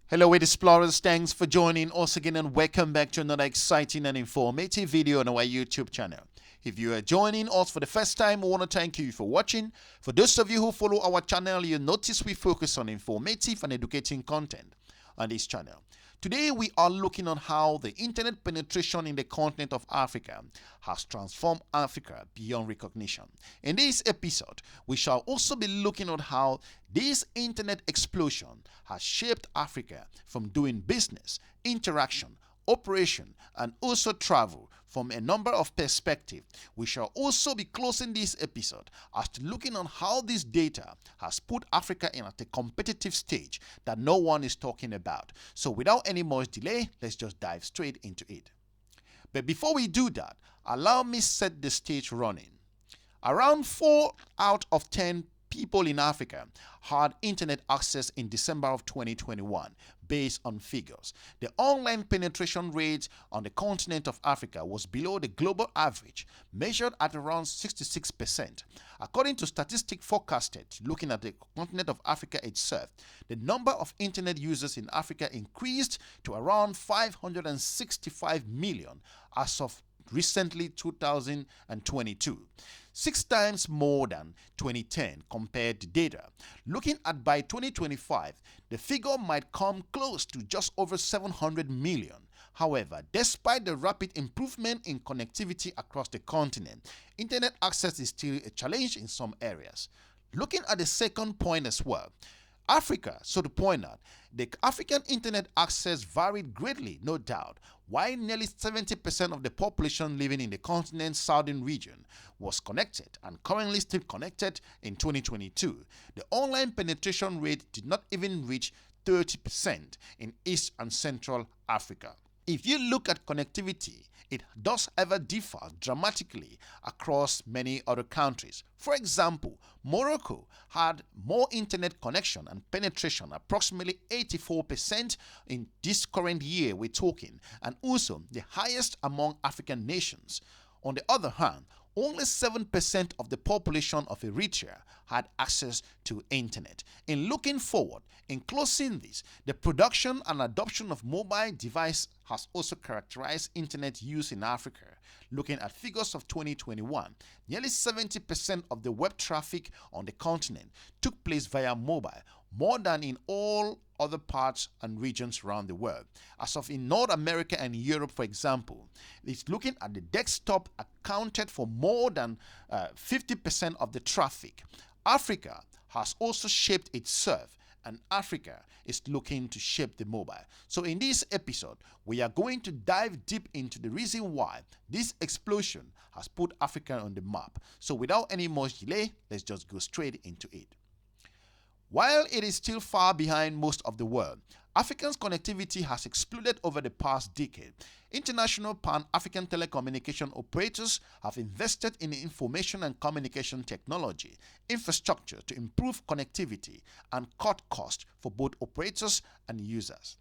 Hello, it explorers. Thanks for joining us again and welcome back to another exciting and informative video on our YouTube channel. If you are joining us for the first time, we want to thank you for watching. For those of you who follow our channel, you notice we focus on informative and educating content on this channel. Today, we are looking on how the internet penetration in the continent of Africa has transformed Africa beyond recognition. In this episode, we shall also be looking at how this internet explosion has shaped Africa from doing business, interaction, operation, and also travel from a number of perspectives. We shall also be closing this episode as to looking on how this data has put Africa in at a competitive stage that no one is talking about. So without any more delay, let's just dive straight into it. But before we do that, allow me set the stage running. Around 4 out of 10 people in Africa had internet access in December of 2021 based on figures. The online penetration rate on the continent of Africa was below the global average, measured at around 66%. According to statistics forecasted looking at the continent of Africa itself, the number of internet users in Africa increased to around 565 million as of recently 2022, 6 times more than 2010 compared to data. Looking at by 2025, the figure might come close to just over 700 million. However, despite the rapid improvement in connectivity across the continent, internet access is still a challenge in some areas. Looking at the second point as well, Africa, so to point out, the African internet access varied greatly, no doubt. While nearly 70% of the population living in the continent's southern region was connected and currently still connected in 2022, the online penetration rate did not even reach 30% in East and Central Africa. If you look at connectivity, it does ever differ dramatically across many other countries. For example, Morocco had more internet connection and penetration, approximately 84% in this current year we're talking, and also the highest among African nations. On the other hand, only 7% of the population of Eritrea had access to internet. In looking forward, in closing this, the production and adoption of mobile device has also characterized internet use in Africa. Looking at figures of 2021, nearly 70% of the web traffic on the continent took place via mobile, more than in all other parts and regions around the world. As of in North America and Europe, for example, it's looking at the desktop accounted for more than 50% of the traffic. Africa has also shaped itself, and Africa is looking to shape the mobile. So in this episode, we are going to dive deep into the reason why this explosion has put Africa on the map. So without any more delay, let's just go straight into it. While it is still far behind most of the world, Africa's connectivity has exploded over the past decade. International pan-African telecommunication operators have invested in information and communication technology infrastructure to improve connectivity and cut costs for both operators and users.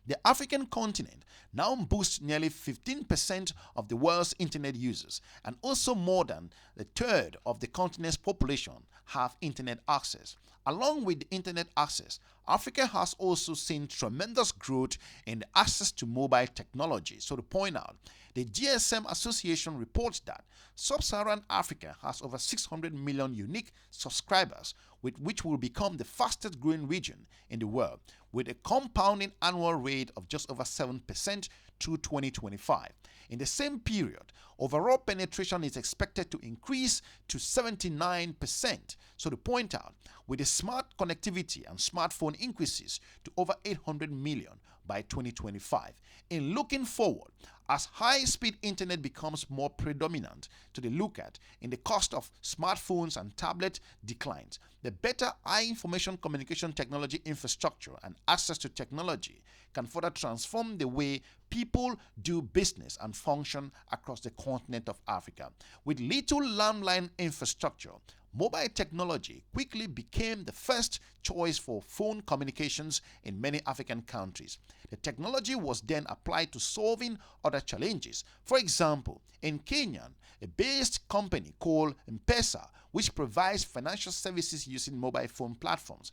The African continent now boasts nearly 15% of the world's internet users, and also more than a third of the continent's population have internet access. Along with the internet access, Africa has also seen tremendous growth in the access to mobile technology. So to point out, the GSM Association reports that Sub-Saharan Africa has over 600 million unique subscribers, which will become the fastest growing region in the world, with a compounding annual rate of just over 7% through 2025. In the same period, overall penetration is expected to increase to 79%. So to point out, with the smart connectivity and smartphone increases to over 800 million by 2025. In looking forward, as high-speed internet becomes more predominant to the look at in the cost of smartphones and tablet declines, the better high information communication technology infrastructure and access to technology can further transform the way people do business and function across the continent of Africa. With little landline infrastructure, mobile technology quickly became the first choice for phone communications in many African countries. The technology was then applied to solving other challenges. For example, in Kenya, a based company called M-Pesa, which provides financial services using mobile phone platforms,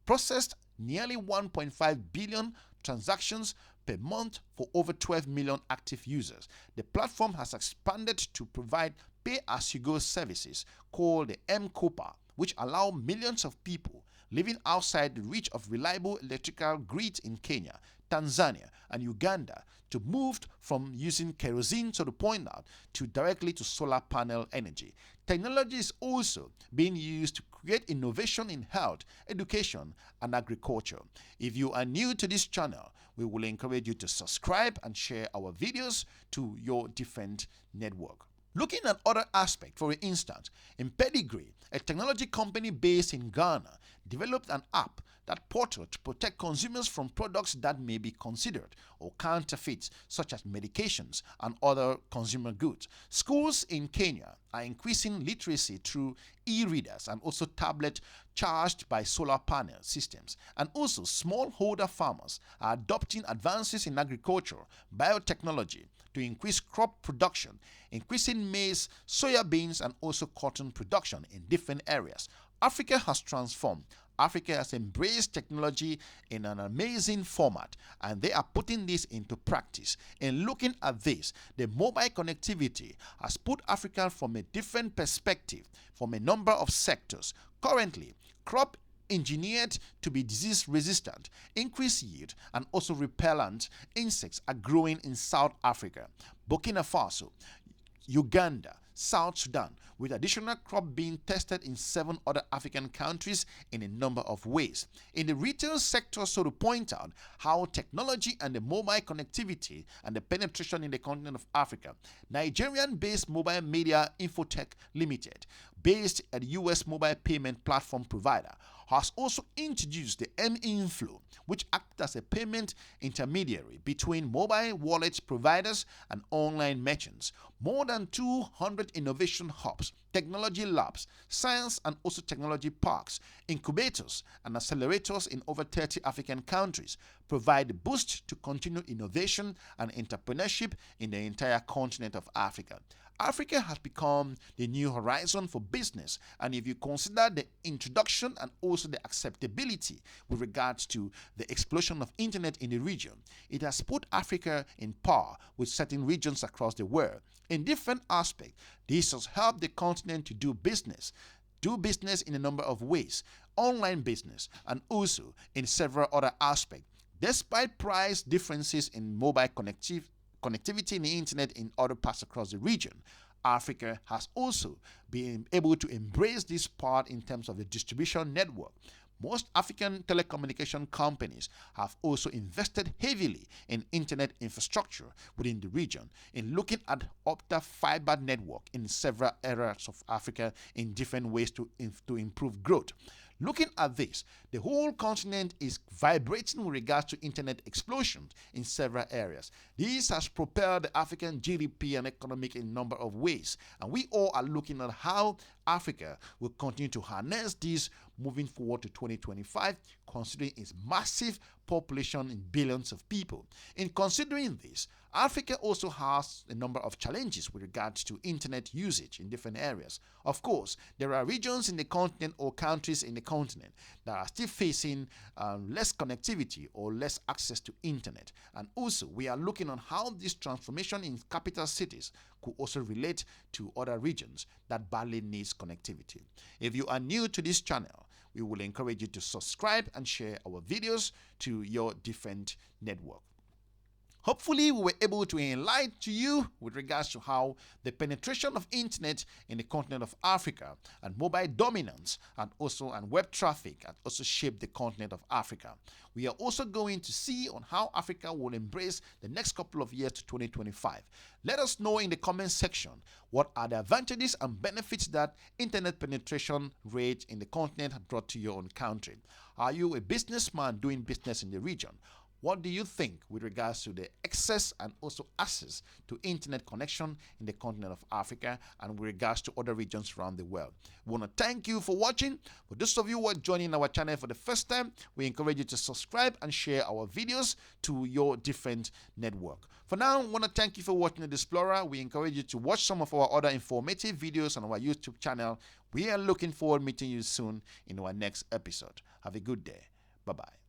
processed nearly 1.5 billion transactions per month for over 12 million active users. The platform has expanded to provide pay-as-you-go services called the M-Kopa, which allow millions of people living outside the reach of reliable electrical grids in Kenya, Tanzania, and Uganda to move from using kerosene to the point out to directly to solar panel energy. Technology is also being used to create innovation in health, education, and agriculture. If you are new to this channel, we will encourage you to subscribe and share our videos to your different network. Looking at other aspects, for instance, in Pedigree, a technology company based in Ghana developed an app that portal to protect consumers from products that may be considered or counterfeits, such as medications and other consumer goods. Schools in Kenya are increasing literacy through e-readers and also tablets charged by solar panel systems. And also, smallholder farmers are adopting advances in agriculture, biotechnology to increase crop production, increasing maize, soya beans, and also cotton production in different areas. Africa has transformed. Africa has embraced technology in an amazing format, and they are putting this into practice. In looking at this, the mobile connectivity has put Africa from a different perspective from a number of sectors. Currently, crop engineered to be disease resistant, increased yield, and also repellent insects are growing in South Africa, Burkina Faso, Uganda, South Sudan, with additional crop being tested in 7 other African countries in a number of ways. In the retail sector, so to point out how technology and the mobile connectivity and the penetration in the continent of Africa, Nigerian-based Mobile Media Infotech Limited, based at the US mobile payment platform provider, has also introduced the M-Inflow, which acts as a payment intermediary between mobile wallet providers and online merchants. More than 200 innovation hubs, technology labs, science and also technology parks, incubators and accelerators in over 30 African countries provide a boost to continued innovation and entrepreneurship in the entire continent of Africa. Africa has become the new horizon for business, and if you consider the introduction and also the acceptability with regards to the explosion of internet in the region, it has put Africa in par with certain regions across the world. In different aspects, this has helped the continent to do business in a number of ways, online business, and also in several other aspects. Despite price differences in mobile connectivity in the internet in other parts across the region, Africa has also been able to embrace this part in terms of the distribution network. Most African telecommunication companies have also invested heavily in internet infrastructure within the region, in looking at optic fiber network in several areas of Africa in different ways to improve growth. Looking at this, the whole continent is vibrating with regards to internet explosion in several areas. This has propelled the African GDP and economic in a number of ways, and we all are looking at how Africa will continue to harness this moving forward to 2025, considering its massive population in billions of people. In considering this, Africa also has a number of challenges with regards to internet usage in different areas. Of course, there are regions in the continent or countries in the continent that are still facing less connectivity or less access to internet. And also, we are looking on how this transformation in capital cities could also relate to other regions that badly needs connectivity. If you are new to this channel, we will encourage you to subscribe and share our videos to your different network. Hopefully, we were able to enlighten to you with regards to how the penetration of internet in the continent of Africa and mobile dominance and web traffic has also shaped the continent of Africa. We are also going to see on how Africa will embrace the next couple of years to 2025. Let us know in the comment section what are the advantages and benefits that internet penetration rate in the continent has brought to your own country. Are you a businessman doing business in the region? What do you think with regards to the access and also access to internet connection in the continent of Africa and with regards to other regions around the world? We want to thank you for watching. For those of you who are joining our channel for the first time, we encourage you to subscribe and share our videos to your different network. For now, we want to thank you for watching The Explorer. We encourage you to watch some of our other informative videos on our YouTube channel. We are looking forward to meeting you soon in our next episode. Have a good day. Bye-bye.